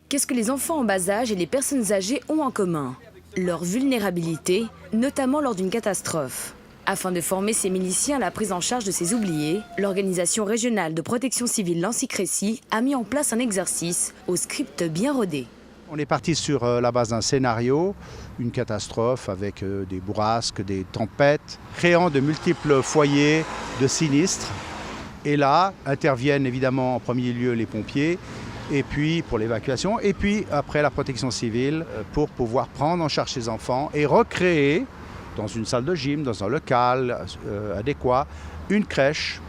Qu'est-ce que les enfants en bas âge et les personnes âgées ont en commun? Leur vulnérabilité, notamment lors d'une catastrophe. Afin de former ces miliciens à la prise en charge de ces oubliés, l'Organisation régionale de protection civile Lancy-Crécy a mis en place un exercice au script bien rodé. On est parti sur la base d'un scénario, une catastrophe avec des bourrasques, des tempêtes, créant de multiples foyers de sinistres. Et là, interviennent évidemment en premier lieu les pompiers, et puis pour l'évacuation, et puis après la protection civile pour pouvoir prendre en charge ces enfants et recréer dans une salle de gym, dans un local adéquat, une crèche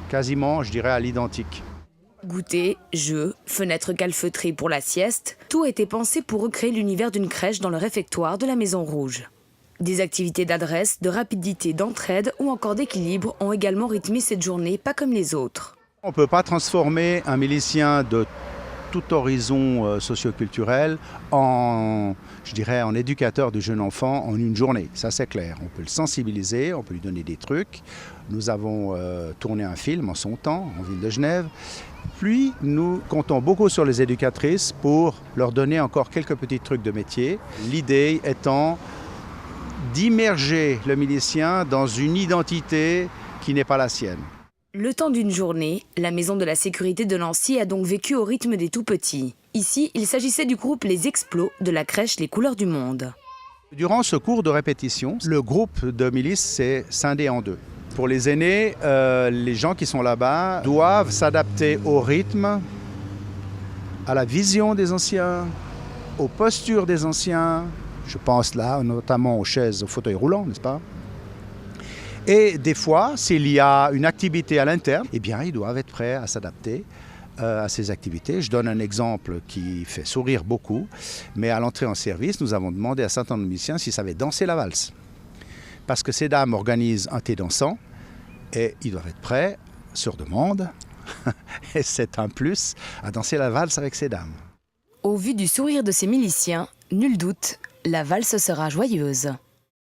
quasiment, je dirais, à l'identique. Goûter, jeux, fenêtres calfeutrées pour la sieste, tout a été pensé pour recréer l'univers d'une crèche dans le réfectoire de la Maison Rouge. Des activités d'adresse, de rapidité, d'entraide ou encore d'équilibre ont également rythmé cette journée, pas comme les autres. On ne peut pas transformer un milicien de tout horizon socio-culturel en éducateur du jeune enfant en une journée. Ça, c'est clair. On peut le sensibiliser, on peut lui donner des trucs. Nous avons tourné un film en son temps, en ville de Genève. Puis, nous comptons beaucoup sur les éducatrices pour leur donner encore quelques petits trucs de métier. L'idée étant d'immerger le milicien dans une identité qui n'est pas la sienne. Le temps d'une journée, la Maison de la Sécurité de Nancy a donc vécu au rythme des tout-petits. Ici, il s'agissait du groupe Les Explos de la crèche Les Couleurs du Monde. Durant ce cours de répétition, le groupe de milices s'est scindé en deux. Pour les aînés, les gens qui sont là-bas doivent s'adapter au rythme, à la vision des anciens, aux postures des anciens. Je pense là notamment aux chaises, aux fauteuils roulants, n'est-ce pas? Et des fois, s'il y a une activité à l'interne, eh bien, ils doivent être prêts à s'adapter à ces activités. Je donne un exemple qui fait sourire beaucoup, mais à l'entrée en service, nous avons demandé à certains de nos musiciens s'ils savaient danser la valse. Parce que ces dames organisent un thé dansant et ils doivent être prêts, sur demande, et c'est un plus, à danser la valse avec ces dames. Au vu du sourire de ces miliciens, nul doute, la valse sera joyeuse.